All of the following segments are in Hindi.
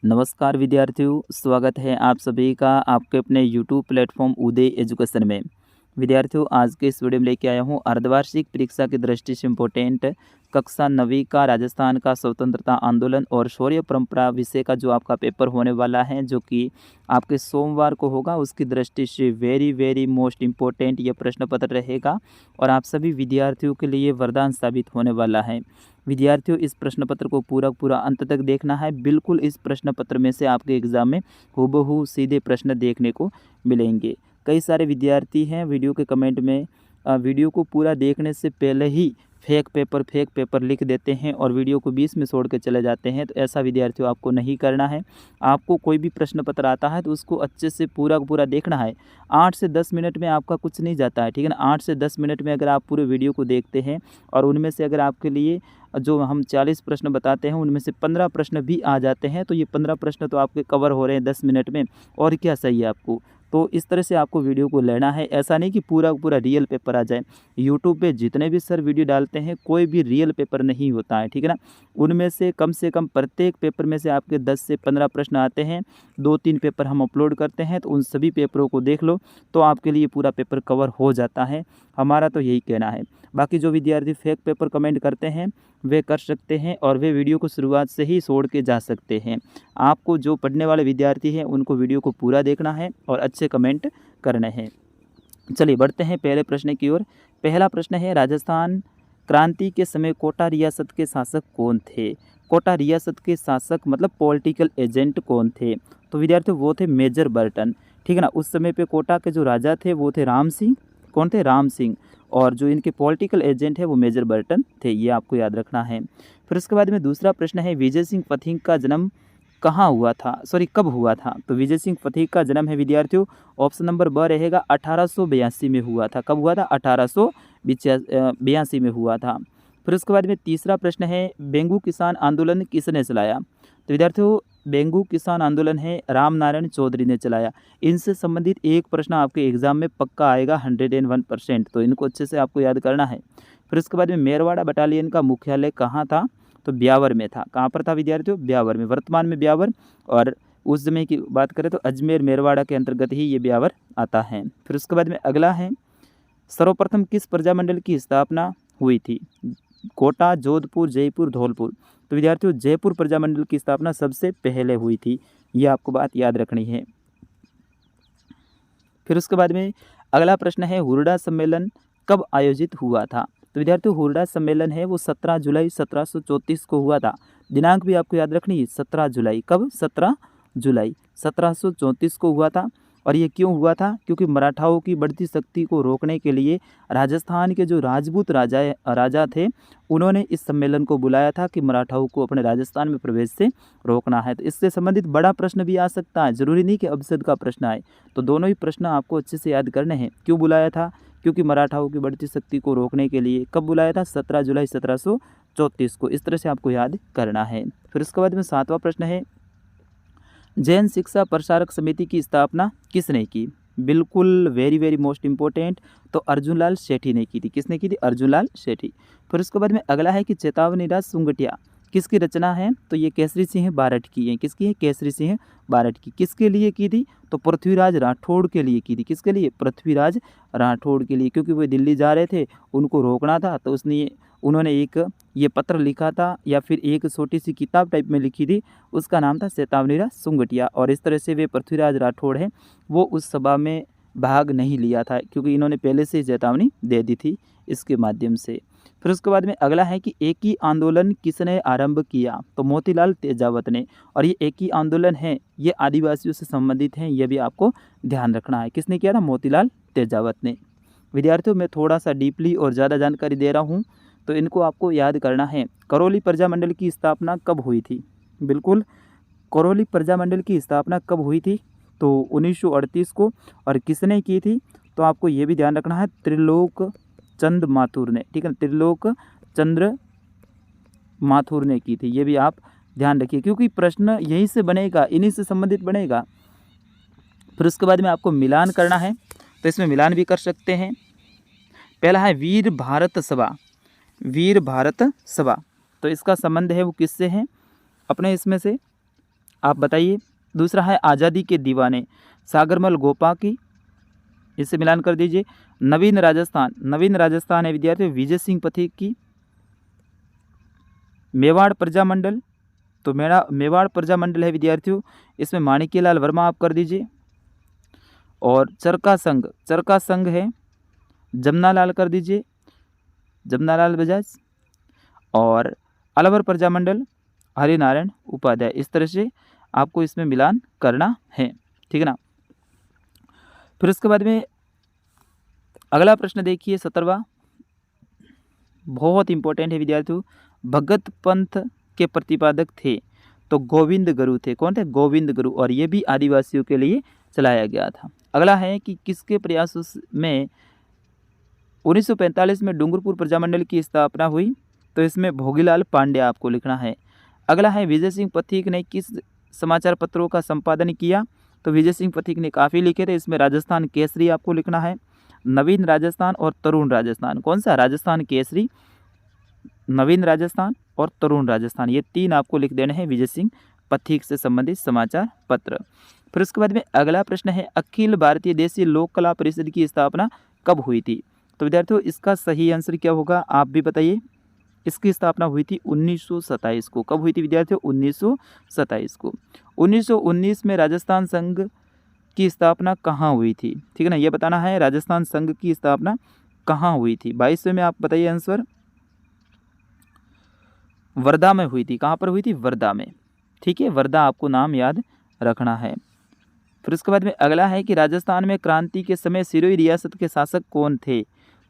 नमस्कार विद्यार्थियों, स्वागत है आप सभी का आपके अपने YouTube प्लेटफॉर्म उदय एजुकेशन में। विद्यार्थियों, आज के इस वीडियो में लेके आया हूँ अर्धवार्षिक परीक्षा की दृष्टि से इम्पोर्टेंट कक्षा 9वीं का राजस्थान का स्वतंत्रता आंदोलन और शौर्य परंपरा विषय का जो आपका पेपर होने वाला है, जो कि आपके सोमवार को होगा, उसकी दृष्टि से वेरी मोस्ट इम्पोर्टेंट ये प्रश्न पत्र रहेगा और आप सभी विद्यार्थियों के लिए वरदान साबित होने वाला है। विद्यार्थियों, इस प्रश्न पत्र को पूरा अंत तक देखना है। बिल्कुल इस प्रश्न पत्र में से आपके एग्जाम में हूबहू सीधे प्रश्न देखने को मिलेंगे। कई सारे विद्यार्थी हैं वीडियो के कमेंट में वीडियो को पूरा देखने से पहले ही फेक पेपर लिख देते हैं और वीडियो को बीच में छोड़ के चले जाते हैं। तो ऐसा विद्यार्थियों आपको नहीं करना है। आपको कोई भी प्रश्न पत्र आता है तो उसको अच्छे से पूरा देखना है। 8 से 10 मिनट में आपका कुछ नहीं जाता है, ठीक है ना। 8 से 10 मिनट में अगर आप पूरे वीडियो को देखते हैं और उनमें से अगर आपके लिए जो हम 40 प्रश्न बताते हैं उनमें से 15 प्रश्न भी आ जाते हैं, तो ये 15 प्रश्न तो आपके कवर हो रहे हैं 10 मिनट में, और क्या चाहिए आपको। तो इस तरह से आपको वीडियो को लेना है। ऐसा नहीं कि पूरा रियल पेपर आ जाए। यूट्यूब पे जितने भी सर वीडियो डालते हैं कोई भी रियल पेपर नहीं होता है, ठीक है ना। उनमें से कम प्रत्येक पेपर में से आपके 10 से 15 प्रश्न आते हैं। 2-3 पेपर हम अपलोड करते हैं, तो उन सभी पेपरों को देख लो तो आपके लिए पूरा पेपर कवर हो जाता है। हमारा तो यही कहना है। बाकी जो विद्यार्थी फेक पेपर कमेंट करते हैं वे कर सकते हैं और वे वीडियो को शुरुआत से ही छोड़ के जा सकते हैं। आपको जो पढ़ने वाले विद्यार्थी हैं उनको वीडियो को पूरा देखना है और अच्छे कमेंट करने हैं। चलिए बढ़ते हैं पहले प्रश्न की ओर। पहला प्रश्न है, राजस्थान क्रांति के समय कोटा रियासत के शासक कौन थे। कोटा रियासत के शासक मतलब पॉलिटिकल एजेंट कौन थे। तो विद्यार्थियों वो थे मेजर बर्टन, ठीक है ना। उस समय पे कोटा के जो राजा थे वो थे राम सिंह। कौन थे? राम सिंह। और जो इनके पॉलिटिकल एजेंट है वो मेजर बर्टन थे, ये आपको याद रखना है। फिर उसके बाद में दूसरा प्रश्न है, विजय सिंह पथिक का जन्म कहाँ हुआ था, कब हुआ था। तो विजय सिंह पथिक का जन्म है विद्यार्थियों, ऑप्शन नंबर ब रहेगा 1882 में हुआ था। कब हुआ था? 1882 में हुआ था। फिर उसके बाद में तीसरा प्रश्न है, बेंगू किसान आंदोलन किसने चलाया। तो विद्यार्थियों बेंगू किसान आंदोलन है राम नारायण चौधरी ने चलाया। इनसे संबंधित एक प्रश्न आपके एग्जाम में पक्का आएगा 101%, तो इनको अच्छे से आपको याद करना है। फिर उसके बाद में मेरवाड़ा बटालियन का मुख्यालय कहाँ था। तो ब्यावर में था। कहाँ पर था विद्यार्थियों? ब्यावर में, वर्तमान में ब्यावर, और उस समय की बात करें तो अजमेर मेरवाड़ा के अंतर्गत ही ये ब्यावर आता है। फिर उसके बाद में अगला है, सर्वप्रथम किस प्रजामंडल की स्थापना हुई थी। कोटा, जोधपुर, जयपुर, धौलपुर। तो विद्यार्थियों जयपुर प्रजामंडल की स्थापना सबसे पहले हुई थी, ये आपको बात याद रखनी है। फिर उसके बाद में अगला प्रश्न है, हुरडा सम्मेलन कब आयोजित हुआ था। तो विद्यार्थियों हुरडा सम्मेलन है वो 17 जुलाई 1734 को हुआ था। दिनांक भी आपको याद रखनी है, 17 जुलाई। कब? 17 जुलाई 1734 को हुआ था। और ये क्यों हुआ था? क्योंकि मराठाओं की बढ़ती शक्ति को रोकने के लिए राजस्थान के जो राजपूत राजा थे उन्होंने इस सम्मेलन को बुलाया था कि मराठाओं को अपने राजस्थान में प्रवेश से रोकना है। तो इससे संबंधित बड़ा प्रश्न भी आ सकता है, जरूरी नहीं कि अवसाद का प्रश्न आए। तो दोनों ही प्रश्न आपको अच्छे से याद करने हैं। क्यों बुलाया था? क्योंकि मराठाओं की बढ़ती शक्ति को रोकने के लिए। कब बुलाया था? 17 जुलाई 1734 को। इस तरह से आपको याद करना है। फिर उसके बाद में 7वां प्रश्न है, जैन शिक्षा प्रसारक समिति की स्थापना किसने की। बिल्कुल वेरी मोस्ट इंपॉर्टेंट। तो अर्जुनलाल सेठी ने की थी। किसने की थी? अर्जुनलाल सेठी। फिर उसके बाद में अगला है कि चेतावनी राज सुंगटिया किसकी रचना है। तो ये केसरी सिंह बारठ की है। किसकी है? केसरी सिंह बारठ की। किसके लिए की थी? तो पृथ्वीराज राठौड़ के लिए की थी। किसके लिए? पृथ्वीराज राठौड़ के लिए, क्योंकि वो दिल्ली जा रहे थे, उनको रोकना था। तो उन्होंने एक ये पत्र लिखा था, या फिर एक छोटी सी किताब टाइप में लिखी थी, उसका नाम था चेतावनी राज सुंगटिया। और इस तरह से वे पृथ्वीराज राठौड़ हैं वो उस सभा में भाग नहीं लिया था, क्योंकि इन्होंने पहले से चेतावनी दे दी थी इसके माध्यम से। फिर उसके बाद में अगला है कि एक ही आंदोलन किसने आरंभ किया। तो मोतीलाल तेजावत ने। और ये एक ही आंदोलन है ये आदिवासियों से संबंधित हैं, यह भी आपको ध्यान रखना है। किसने किया था? मोतीलाल तेजावत ने। विद्यार्थियों मैं थोड़ा सा डीपली और ज़्यादा जानकारी दे रहा हूँ, तो इनको आपको याद करना है। करौली प्रजामंडल की स्थापना कब हुई थी। बिल्कुल, करौली प्रजामंडल की स्थापना कब हुई थी। तो 1938 को। और किसने की थी? तो आपको ये भी ध्यान रखना है, त्रिलोक चंद माथुर ने। ठीक है, त्रिलोक चंद्र माथुर ने की थी। ये भी आप ध्यान रखिए, क्योंकि प्रश्न यहीं से बनेगा, इन्हीं से संबंधित बनेगा। फिर उसके बाद में आपको मिलान करना है, तो इसमें मिलान भी कर सकते हैं। पहला है वीर भारत सभा। वीर भारत सभा, तो इसका संबंध है वो किससे है? अपने इसमें से आप बताइए। दूसरा है आज़ादी के दीवाने, सागरमल गोपाकी, इससे मिलान कर दीजिए। नवीन राजस्थान है विद्यार्थियों विजय सिंह पथिक की। मेवाड़ प्रजामंडल, तो मेवाड़ प्रजामंडल है विद्यार्थियों, इसमें माणिक्यलाल वर्मा आप कर दीजिए। और चरका संघ है जमनालाल कर दीजिए, जमनालाल बजाज। और अलवर प्रजामंडल हरिनारायण उपाध्याय। इस तरह से आपको इसमें मिलान करना है, ठीक है ना। फिर उसके बाद में अगला प्रश्न देखिए 17वां, बहुत इंपॉर्टेंट है विद्यार्थियों। भगत पंथ के प्रतिपादक थे, तो गोविंद गुरु थे। कौन थे? गोविंद गुरु। और ये भी आदिवासियों के लिए चलाया गया था। अगला है कि किसके प्रयासों में 1945 में डूंगरपुर प्रजामंडल की स्थापना हुई, तो इसमें भोगीलाल पांडे आपको लिखना है। अगला है विजय सिंह पथिक ने किस समाचार पत्रों का संपादन किया, तो विजय सिंह पथिक ने काफ़ी लिखे थे, इसमें राजस्थान केसरी आपको लिखना है। नवीन राजस्थान और तरुण राजस्थान, कौन सा? राजस्थान केसरी, नवीन राजस्थान और तरुण राजस्थान, ये 3 आपको लिख देने हैं विजय सिंह पथिक से संबंधित समाचार पत्र। फिर उसके बाद में अगला प्रश्न है अखिल भारतीय देशी लोक कला परिषद की स्थापना कब हुई थी, तो विद्यार्थियों इसका सही आंसर क्या होगा आप भी बताइए। इसकी स्थापना हुई थी 1927 को। कब हुई थी विद्यार्थियों? 1927 को। 1919 में राजस्थान संघ की स्थापना कहाँ हुई थी, ठीक है ना, ये बताना है राजस्थान संघ की स्थापना कहाँ हुई थी। 22वें में आप बताइए आंसर। वर्धा में हुई थी। कहाँ पर हुई थी? वर्धा में, ठीक है, वर्धा आपको नाम याद रखना है। फिर उसके बाद में अगला है कि राजस्थान में क्रांति के समय सिरोही रियासत के शासक कौन थे,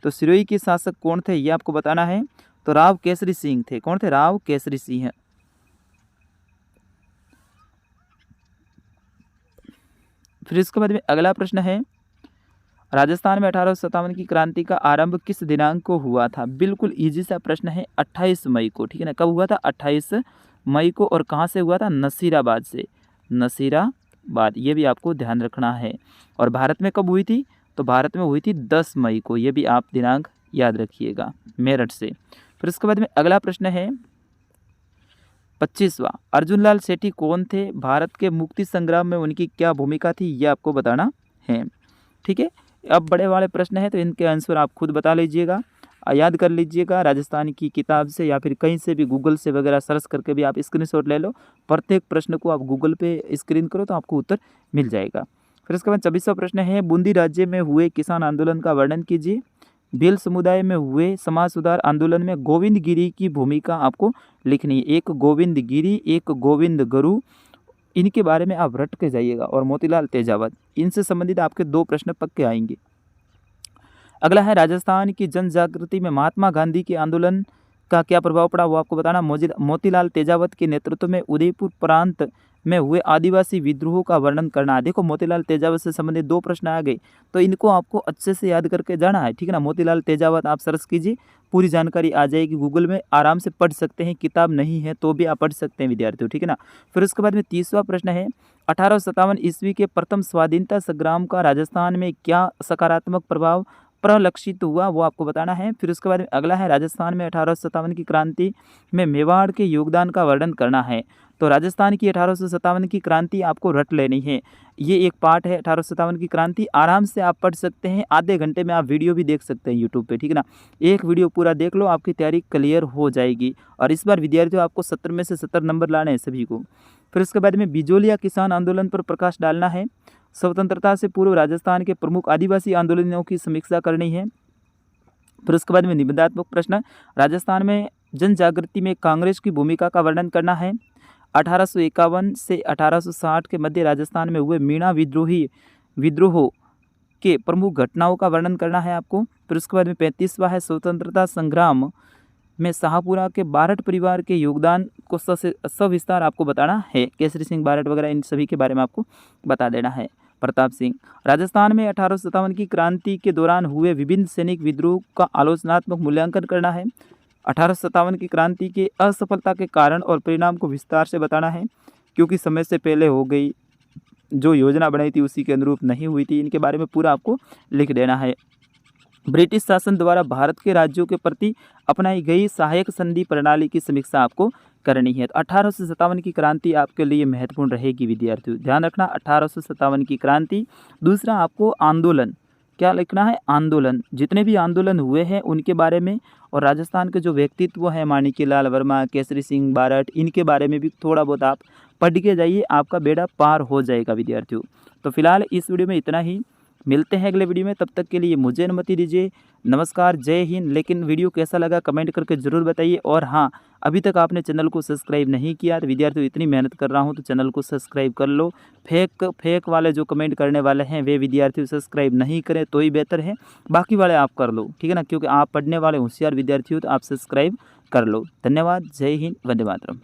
तो सिरोही के शासक कौन थे ये आपको बताना है, तो राव केसरी सिंह थे। कौन थे? राव केसरी सिंह। फिर इसके बाद में अगला प्रश्न है राजस्थान में 1857 की क्रांति का आरंभ किस दिनांक को हुआ था। बिल्कुल इजी सा प्रश्न है, 28 मई को, ठीक है ना। कब हुआ था? 28 मई को। और कहाँ से हुआ था? नसीराबाद से, नसीराबाद, ये भी आपको ध्यान रखना है। और भारत में कब हुई थी, तो भारत में हुई थी 10 मई को, ये भी आप दिनांक याद रखिएगा, मेरठ से। फिर उसके बाद में अगला प्रश्न है 25वां, अर्जुन लाल सेठी कौन थे, भारत के मुक्ति संग्राम में उनकी क्या भूमिका थी, ये आपको बताना है, ठीक है। अब बड़े वाले प्रश्न है तो इनके आंसर आप खुद बता लीजिएगा, याद कर लीजिएगा राजस्थान की किताब से या फिर कहीं से भी गूगल से वगैरह सर्च करके भी आप स्क्रीनशॉट ले लो। प्रत्येक प्रश्न को आप गूगल पे स्क्रीन करो तो आपको उत्तर मिल जाएगा। फिर उसके बाद 26वां प्रश्न है बूंदी राज्य में हुए किसान आंदोलन का वर्णन कीजिए। भील समुदाय में हुए समाज सुधार आंदोलन में गोविंद गिरी की भूमिका आपको लिखनी है। एक गोविंद गिरी, एक गोविंद गुरु, इनके बारे में आप रट के जाइएगा। और मोतीलाल तेजावत, इनसे संबंधित आपके 2 प्रश्न पक्के आएंगे। अगला है राजस्थान की जन जागृति में महात्मा गांधी के आंदोलन का क्या प्रभाव पड़ा, वो आपको बताना। मोतीलाल तेजावत के नेतृत्व में उदयपुर प्रांत में हुए आदिवासी विद्रोह का वर्णन करना। देखो मोतीलाल तेजावत से संबंधित 2 प्रश्न आ गए, तो इनको आपको अच्छे से याद करके जाना है, ठीक है ना। मोतीलाल तेजावत आप सर्च कीजिए, पूरी जानकारी आ जाएगी गूगल में, आराम से पढ़ सकते हैं, किताब नहीं है तो भी आप पढ़ सकते हैं विद्यार्थियों, ठीक है ना। फिर उसके बाद में 30वां प्रश्न है 1857 ईस्वी के प्रथम स्वाधीनता संग्राम का राजस्थान में क्या सकारात्मक प्रभाव प्रलक्षित हुआ, वो आपको बताना है। फिर उसके बाद में अगला है राजस्थान में 1857 की क्रांति में मेवाड़ के योगदान का वर्णन करना है। तो राजस्थान की 1857 की क्रांति आपको रट लेनी है, ये एक पार्ट है 1857 की क्रांति, आराम से आप पढ़ सकते हैं, आधे घंटे में आप वीडियो भी देख सकते हैं यूट्यूब पे, ठीक है ना। एक वीडियो पूरा देख लो, आपकी तैयारी क्लियर हो जाएगी। और इस बार विद्यार्थियों आपको 70 में से 70 नंबर लाने हैं सभी को। फिर उसके बाद में बिजोलिया किसान आंदोलन पर प्रकाश डालना है। स्वतंत्रता से पूर्व राजस्थान के प्रमुख आदिवासी आंदोलनों की समीक्षा करनी है। फिर उसके बाद में निबंधात्मक प्रश्न, राजस्थान में जन जागृति में कांग्रेस की भूमिका का वर्णन करना है। 1851 से 1860 के मध्य राजस्थान में हुए मीणा विद्रोह के प्रमुख घटनाओं का वर्णन करना है आपको। फिर उसके बाद में 35वां है स्वतंत्रता संग्राम में शाहपुरा के बारठ परिवार के योगदान को सविस्तार आपको बताना है। केसरी सिंह बारठ वगैरह इन सभी के बारे में आपको बता देना है। प्रताप सिंह, राजस्थान में 1857 की क्रांति के दौरान हुए विभिन्न सैनिक विद्रोह का आलोचनात्मक मूल्यांकन करना है। 1857 की क्रांति के असफलता के कारण और परिणाम को विस्तार से बताना है, क्योंकि समय से पहले हो गई, जो योजना बनाई थी उसी के अनुरूप नहीं हुई थी, इनके बारे में पूरा आपको लिख देना है। ब्रिटिश शासन द्वारा भारत के राज्यों के प्रति अपनाई गई सहायक संधि प्रणाली की समीक्षा आपको करनी है। तो 1857 की क्रांति आपके लिए महत्वपूर्ण रहेगी विद्यार्थियों, ध्यान रखना 1857 की क्रांति। दूसरा आपको आंदोलन, क्या लिखना है, आंदोलन, जितने भी आंदोलन हुए हैं उनके बारे में, और राजस्थान के जो व्यक्तित्व हैं माणिक्यलाल वर्मा, केसरी सिंह बारट, इनके बारे में भी थोड़ा बहुत आप पढ़ के जाइए, आपका बेड़ा पार हो जाएगा विद्यार्थियों। तो फिलहाल इस वीडियो में इतना ही, मिलते हैं अगले वीडियो में, तब तक के लिए मुझे अनुमति दीजिए। नमस्कार, जय हिंद। लेकिन वीडियो कैसा लगा कमेंट करके ज़रूर बताइए, और हाँ, अभी तक आपने चैनल को सब्सक्राइब नहीं किया तो विद्यार्थियों इतनी मेहनत कर रहा हूँ तो चैनल को सब्सक्राइब कर लो। फेक वाले जो कमेंट करने वाले हैं वे विद्यार्थी सब्सक्राइब नहीं करें तो ही बेहतर है, बाकी वाले आप कर लो, ठीक है ना, क्योंकि आप पढ़ने वाले होशियार विद्यार्थी हो तो आप सब्सक्राइब कर लो। धन्यवाद, जय हिंद, वंदे मातरम।